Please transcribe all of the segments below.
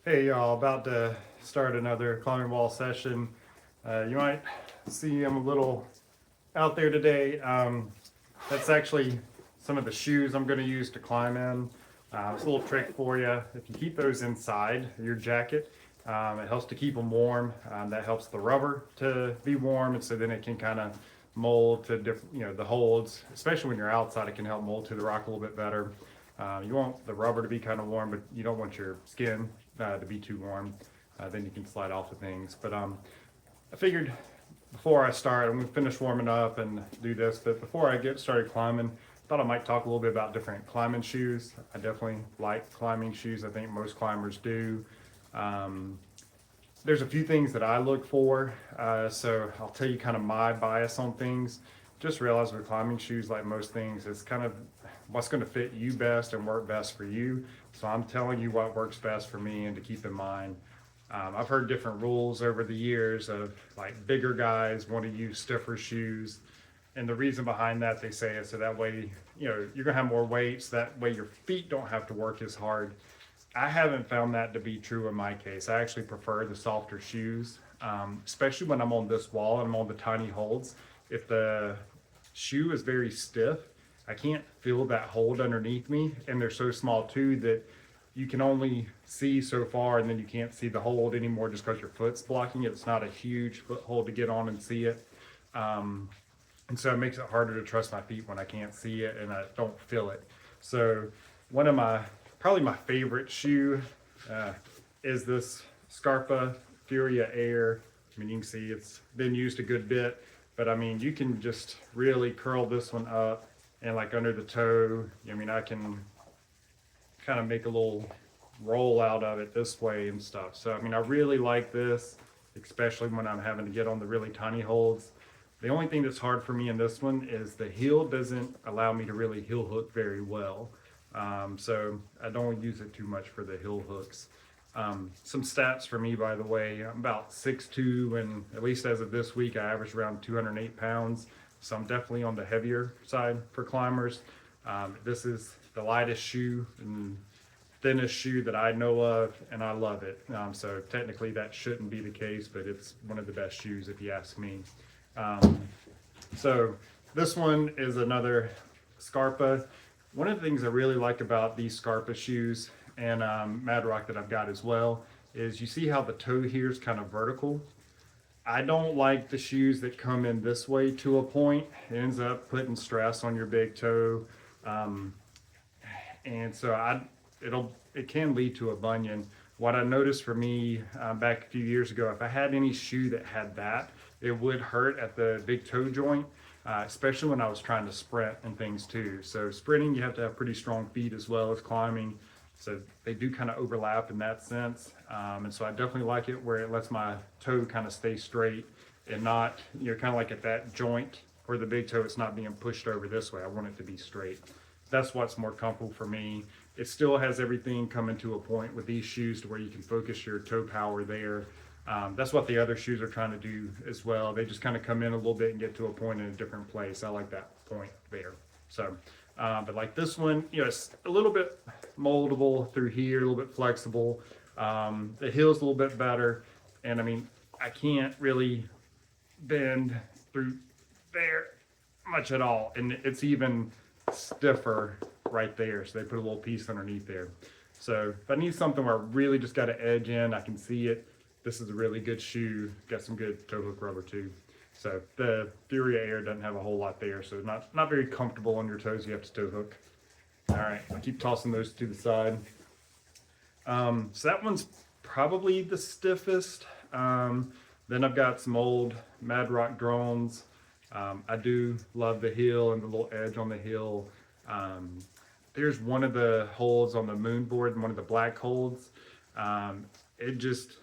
Hey y'all, about to start another climbing wall session. You might see I'm a little out there today. That's actually some of the shoes I'm going to use to climb in. It's a little trick for you. If you keep those inside your jacket, it helps to keep them warm. That helps the rubber to be warm, and so then it can kind of mold to different, the holds. Especially when you're outside, it can help mold to the rock a little bit better. You want the rubber to be kind of warm, but you don't want your skin to be too warm. Then you can slide off of things. But I figured before I start, I'm gonna finish warming up and do this, but before I get started climbing, I thought I might talk a little bit about different climbing shoes. I definitely like climbing shoes. I think most climbers do. Um, there's a few things that I look for, so I'll tell you kind of my bias on things. Just realize with climbing shoes, like most things, it's kind of what's going to fit you best and work best for you. So I'm telling you what works best for me and to keep in mind. I've heard different rules over the years of like bigger guys want to use stiffer shoes. And the reason behind that, they say, is so that way, you're gonna have more weight, so that way your feet don't have to work as hard. I haven't found that to be true in my case. I actually prefer the softer shoes, especially when I'm on this wall and I'm on the tiny holds. If the shoe is very stiff, I can't feel that hold underneath me, and they're so small too that you can only see so far, and then you can't see the hold anymore just because your foot's blocking it. It's not a huge foothold to get on and see it. And so it makes it harder to trust my feet when I can't see it and I don't feel it. So one of probably my favorite shoe is this Scarpa Furia Air. I mean, you can see it's been used a good bit, but I mean, you can just really curl this one up and like under the toe. I mean, I can kind of make a little roll out of it this way and stuff. So, I mean, I really like this, especially when I'm having to get on the really tiny holds. The only thing that's hard for me in this one is the heel doesn't allow me to really heel hook very well. So I don't use it too much for the heel hooks. Some stats for me, by the way, I'm about 6'2", and at least as of this week, I averaged around 208 pounds. So I'm definitely on the heavier side for climbers. This is the lightest shoe and thinnest shoe that I know of, and I love it. So technically that shouldn't be the case, but it's one of the best shoes if you ask me. So this one is another Scarpa. One of the things I really like about these Scarpa shoes and Mad Rock that I've got as well is you see how the toe here is kind of vertical. I don't like the shoes that come in this way to a point. It ends up putting stress on your big toe. And so it can lead to a bunion. What I noticed for me back a few years ago, if I had any shoe that had that, it would hurt at the big toe joint, especially when I was trying to sprint and things too. So sprinting, you have to have pretty strong feet as well as climbing. So they do kind of overlap in that sense. And so I definitely like it where it lets my toe kind of stay straight and not, kind of like at that joint where the big toe, it's not being pushed over this way. I want it to be straight. That's what's more comfortable for me. It still has everything coming to a point with these shoes to where you can focus your toe power there. That's what the other shoes are trying to do as well. They just kind of come in a little bit and get to a point in a different place. I like that point there. So, but like this one, it's a little bit moldable through here, a little bit flexible. The heel's a little bit better. And I mean, I can't really bend through there much at all. And it's even stiffer right there. So they put a little piece underneath there. So if I need something where I really just got an edge in, I can see it. This is a really good shoe. Got some good toe hook rubber too. So the Furia Air doesn't have a whole lot there, so not very comfortable on your toes. You have to toe hook. All right, I'll keep tossing those to the side. So that one's probably the stiffest. Then I've got some old Mad Rock drones. I do love the heel and the little edge on the heel. There's one of the holds on the moon board and one of the black holds. It just,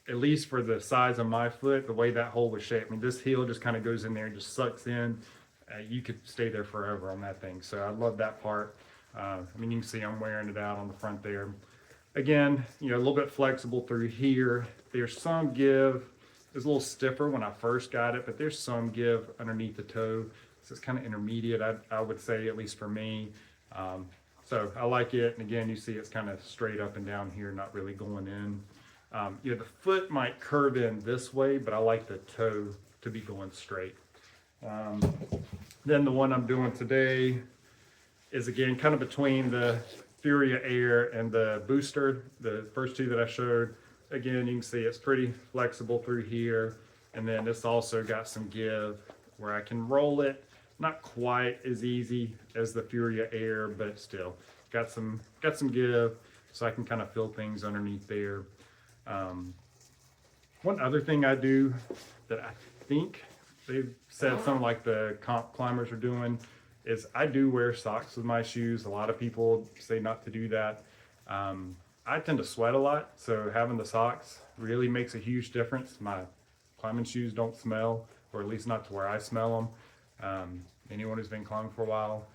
at least for the size of my foot, the way that hole was shaped, I mean, this heel just kind of goes in there and just sucks in. You could stay there forever on that thing. So I love that part. I mean, you can see I'm wearing it out on the front there. Again, a little bit flexible through here. There's some give. It's a little stiffer when I first got it, but there's some give underneath the toe. So it's kind of intermediate, I would say, at least for me. So I like it. And again, you see it's kind of straight up and down here, not really going in. You know, the foot might curve in this way, but I like the toe to be going straight. Then the one I'm doing today is again kind of between the Furia Air and the Booster, the first two that I showed. Again, you can see it's pretty flexible through here. And then this also got some give where I can roll it. Not quite as easy as the Furia Air, but still got some give, so I can kind of feel things underneath there. One other thing I do that I think they've said some like the comp climbers are doing is I do wear socks with my shoes. A lot of people say not to do that. I tend to sweat a lot, so having the socks really makes a huge difference. My climbing shoes don't smell, or at least not to where I smell them. Anyone who's been climbing for a while,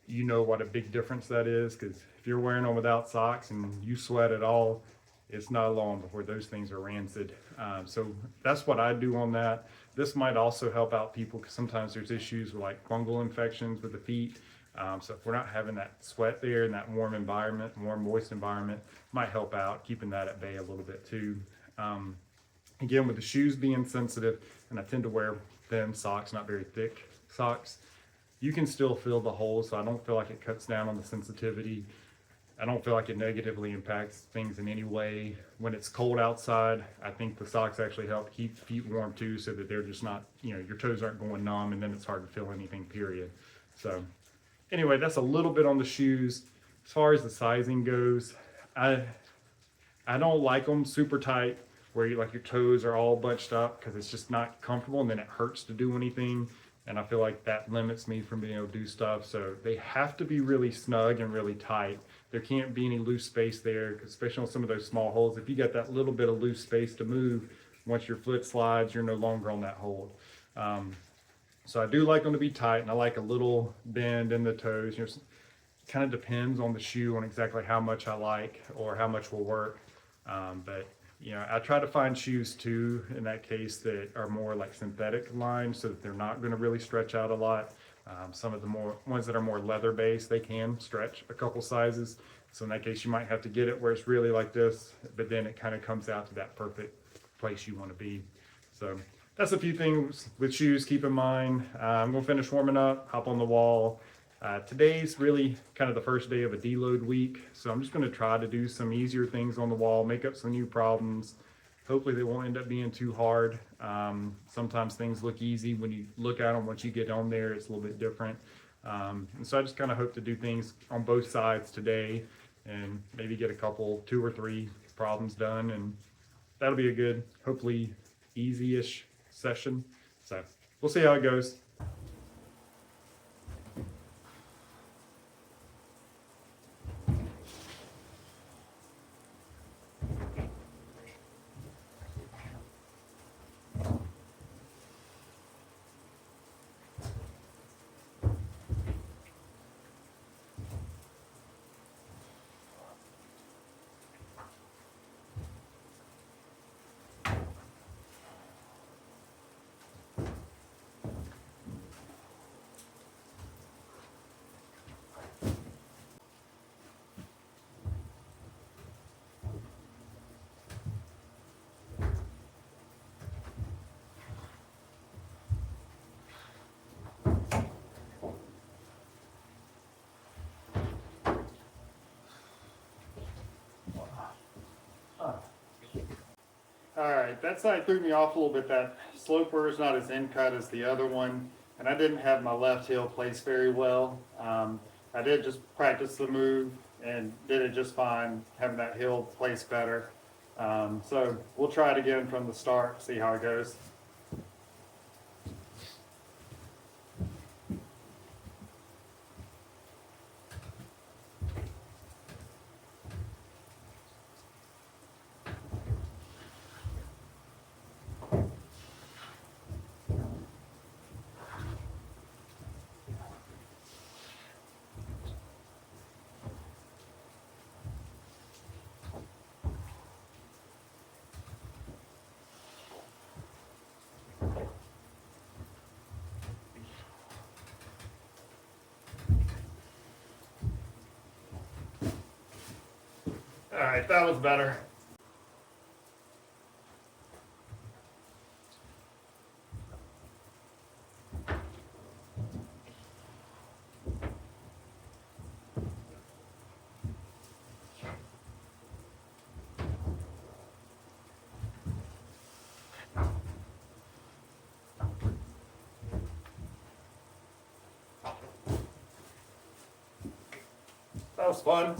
you know what a big difference that is, because if you're wearing them without socks and you sweat at all, it's not long before those things are rancid. So that's what I do on that. This might also help out people because sometimes there's issues with like fungal infections with the feet. So if we're not having that sweat there in that warm environment, warm, moist environment, might help out keeping that at bay a little bit too. Again, with the shoes being sensitive, and I tend to wear thin socks, not very thick socks, you can still feel the holes, so I don't feel like it cuts down on the sensitivity. I don't feel like it negatively impacts things in any way. When it's cold outside, I think the socks actually help keep feet warm too, so that they're just not, you know, your toes aren't going numb and then it's hard to feel anything, period. So anyway, that's a little bit on the shoes. As far as the sizing goes, I don't like them super tight where you like your toes are all bunched up, because it's just not comfortable and then it hurts to do anything. And I feel like that limits me from being able to do stuff. So they have to be really snug and really tight. There can't be any loose space there, especially on some of those small holes. If you got that little bit of loose space to move, once your foot slides, you're no longer on that hold. So I do like them to be tight, and I like a little bend in the toes. You know, kind of depends on the shoe on exactly how much I like or how much will work. But you know, I try to find shoes too, in that case, that are more like synthetic lined, so that they're not going to really stretch out a lot. Some of the more ones that are more leather based, they can stretch a couple sizes. So in that case, you might have to get it where it's really like this, but then it kind of comes out to that perfect place you want to be. So that's a few things with shoes, keep in mind. I'm going to finish warming up, hop on the wall. Today's really kind of the first day of a deload week, so I'm just going to try to do some easier things on the wall, make up some new problems. Hopefully they won't end up being too hard. Sometimes things look easy when you look at them. Once you get on there, it's a little bit different. And so I just kind of hope to do things on both sides today and maybe get a couple, 2 or 3 problems done, and that'll be a good, hopefully easy-ish session. So we'll see how it goes. Alright, that side threw me off a little bit. That sloper is not as in cut as the other one, and I didn't have my left heel placed very well. I did just practice the move and did it just fine, having that heel placed better. So we'll try it again from the start, see how it goes. right, that was better. That was fun.